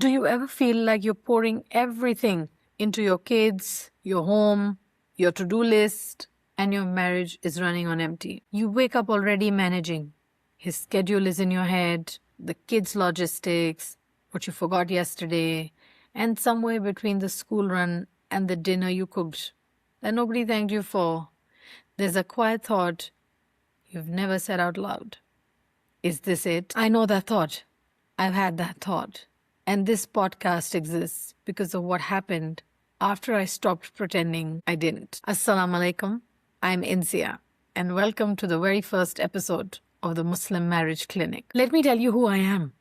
Do you ever feel like you're pouring everything into your kids, your home, your to-do list, and your marriage is running on empty? You wake up already managing. His schedule is in your head, the kids' logistics, what you forgot yesterday, and somewhere between the school run and the dinner you cooked that nobody thanked you for, there's a quiet thought you've never said out loud. Is this it? I know that thought. I've had that thought. And this podcast exists because of what happened after I stopped pretending I didn't. Assalamu alaikum. I'm Insia, and welcome to the very first episode of the Muslim Marriage Clinic. Let me tell you who I am.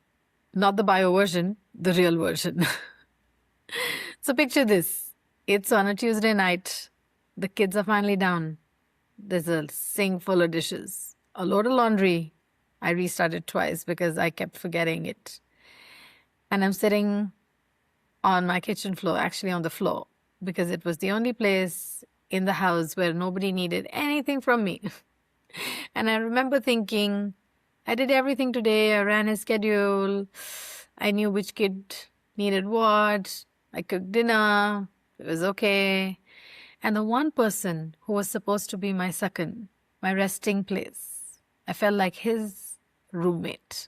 Not the bio version, the real version. So picture this. It's on a Tuesday night. The kids are finally down. There's a sink full of dishes, a load of laundry. I restarted twice because I kept forgetting it. And I'm sitting on my kitchen floor, actually on the floor, because it was the only place in the house where nobody needed anything from me. And I remember thinking, I did everything today. I ran his schedule. I knew which kid needed what. I cooked dinner. It was okay. And the one person who was supposed to be my second, my resting place, I felt like his roommate.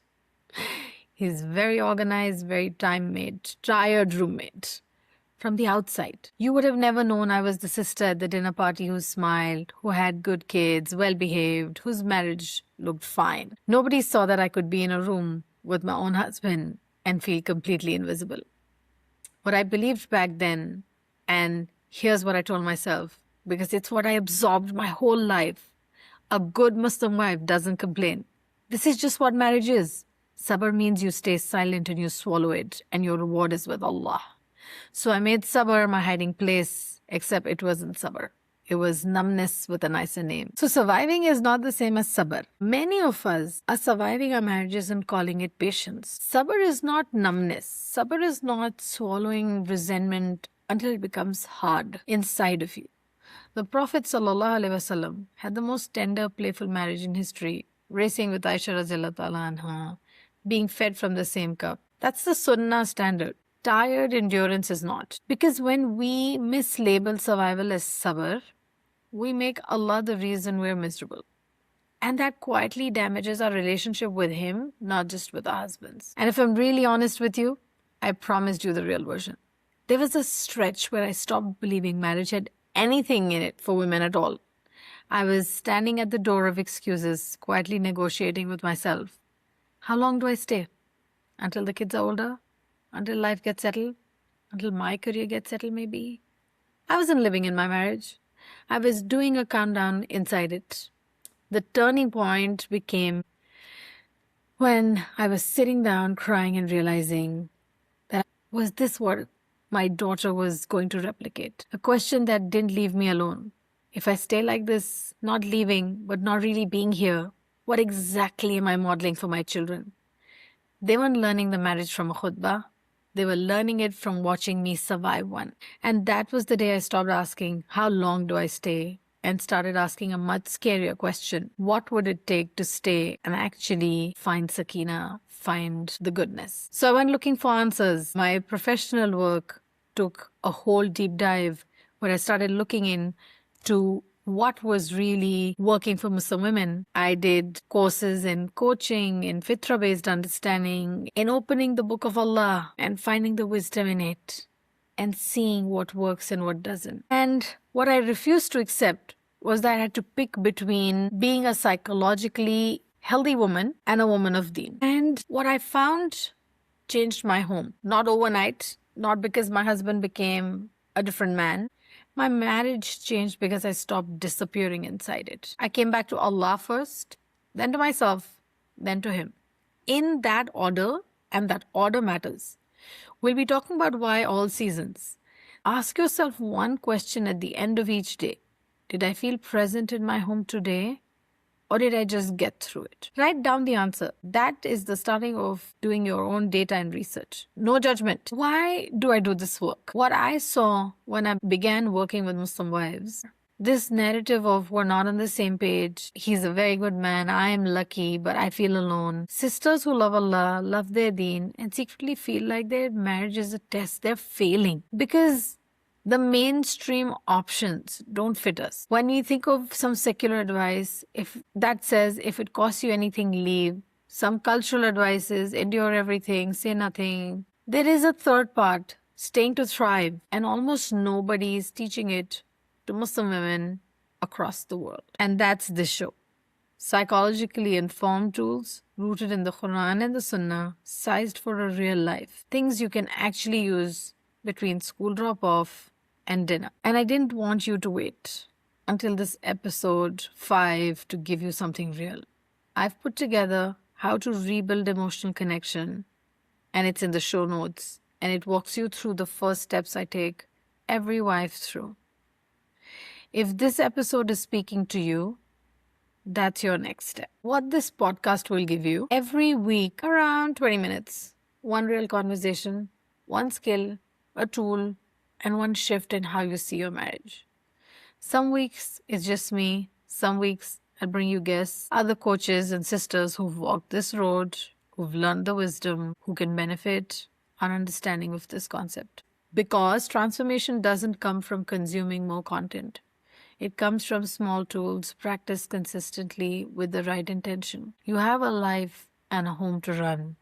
He's very organized, very time-made, tired roommate. From the outside, you would have never known I was the sister at the dinner party who smiled, who had good kids, well-behaved, whose marriage looked fine. Nobody saw that I could be in a room with my own husband and feel completely invisible. What I believed back then, and here's what I told myself, because it's what I absorbed my whole life. A good Muslim wife doesn't complain. This is just what marriage is. Sabr means you stay silent and you swallow it, and your reward is with Allah. So I made Sabr my hiding place, except it wasn't Sabr. It was numbness with a nicer name. So surviving is not the same as Sabr. Many of us are surviving our marriages and calling it patience. Sabr is not numbness. Sabr is not swallowing resentment until it becomes hard inside of you. The Prophet ﷺ had the most tender, playful marriage in history, racing with Aisha radiallahu ta'ala anha, being fed from the same cup. That's the Sunnah standard. Tired endurance is not. Because when we mislabel survival as sabr, we make Allah the reason we're miserable. And that quietly damages our relationship with Him, not just with our husbands. And if I'm really honest with you, I promised you the real version. There was a stretch where I stopped believing marriage had anything in it for women at all. I was standing at the door of excuses, quietly negotiating with myself. How long do I stay? Until the kids are older? Until life gets settled? Until my career gets settled, maybe? I wasn't living in my marriage. I was doing a countdown inside it. The turning point became when I was sitting down crying and realizing that was this what my daughter was going to replicate? A question that didn't leave me alone. If I stay like this, not leaving, but not really being here, what exactly am I modeling for my children? They weren't learning the marriage from a khutbah. They were learning it from watching me survive one. And that was the day I stopped asking, how long do I stay? And started asking a much scarier question. What would it take to stay and actually find sakina, find the goodness? So I went looking for answers. My professional work took a whole deep dive where I started looking into what was really working for Muslim women. I did courses in coaching, in fitra-based understanding, in opening the book of Allah and finding the wisdom in it and seeing what works and what doesn't. And what I refused to accept was that I had to pick between being a psychologically healthy woman and a woman of deen. And what I found changed my home. Not overnight, not because my husband became a different man. My marriage changed because I stopped disappearing inside it. I came back to Allah first, then to myself, then to Him. In that order, and that order matters. We'll be talking about why all seasons. Ask yourself one question at the end of each day. Did I feel present in my home today? Or did I just get through it? Write down the answer. That is the starting of doing your own data and research. No judgment. Why do I do this work? What I saw when I began working with Muslim wives This narrative of we're not on the same page, he's a very good man, I am lucky, but I feel alone. Sisters who love Allah, love their deen, and secretly feel like their marriage is a test, they're failing. Because the mainstream options don't fit us. When we think of some secular advice, if that says if it costs you anything, leave. Some cultural advice is endure everything, say nothing. There is a third part, staying to thrive, and almost nobody is teaching it to Muslim women across the world. And that's this show. Psychologically informed tools rooted in the Quran and the Sunnah, sized for a real life. Things you can actually use between school drop-off and dinner. And I didn't want you to wait until this episode 5 to give you something real. I've put together how to rebuild emotional connection, and it's in the show notes, and it walks you through the first steps I take every wife through. If this episode is speaking to you, that's your next step. What this podcast will give you every week, around 20 minutes, one real conversation, one skill, a tool, and one shift in how you see your marriage. Some weeks it's just me, some weeks I'll bring you guests, other coaches and sisters who've walked this road, who've learned the wisdom, who can benefit our understanding of this concept. Because transformation doesn't come from consuming more content. It comes from small tools practiced consistently with the right intention. You have a life and a home to run,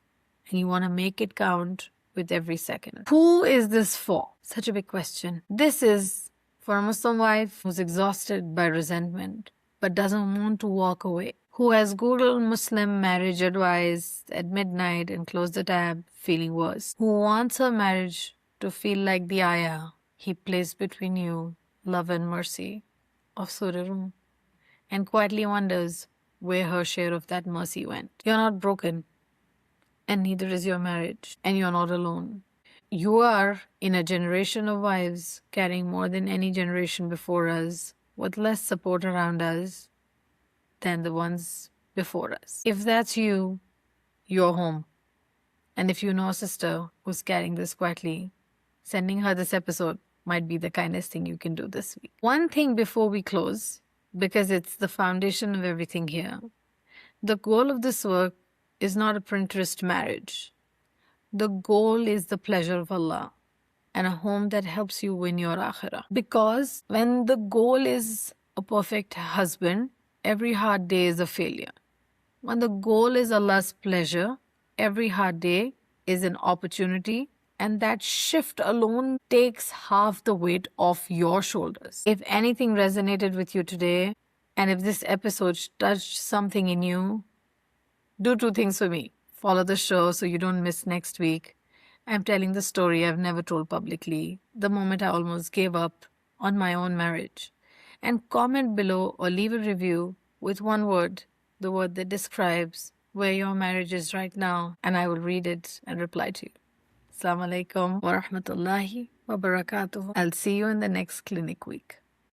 and you want to make it count with every second. Who is this for? Such a big question. This is for a Muslim wife who's exhausted by resentment but doesn't want to walk away, who has Googled Muslim marriage advice at midnight and closed the tab feeling worse, who wants her marriage to feel like the ayah he placed between you, love and mercy, of Surah Rum, and quietly wonders where her share of that mercy went. You're not broken, and neither is your marriage, and you're not alone. You are in a generation of wives carrying more than any generation before us, with less support around us than the ones before us. If that's you, you're home. And if you know a sister who's carrying this quietly, sending her this episode might be the kindest thing you can do this week. One thing before we close, because it's the foundation of everything here. The goal of this work is not a Pinterest marriage. The goal is the pleasure of Allah and a home that helps you win your akhirah. Because when the goal is a perfect husband, every hard day is a failure. When the goal is Allah's pleasure, every hard day is an opportunity, and that shift alone takes half the weight off your shoulders. If anything resonated with you today, and if this episode touched something in you, do 2 things for me. Follow the show so you don't miss next week. I'm telling the story I've never told publicly, the moment I almost gave up on my own marriage. And comment below or leave a review with one word, the word that describes where your marriage is right now, and I will read it and reply to you. Assalamu alaikum wa rahmatullahi wa barakatuh. I'll see you in the next clinic week.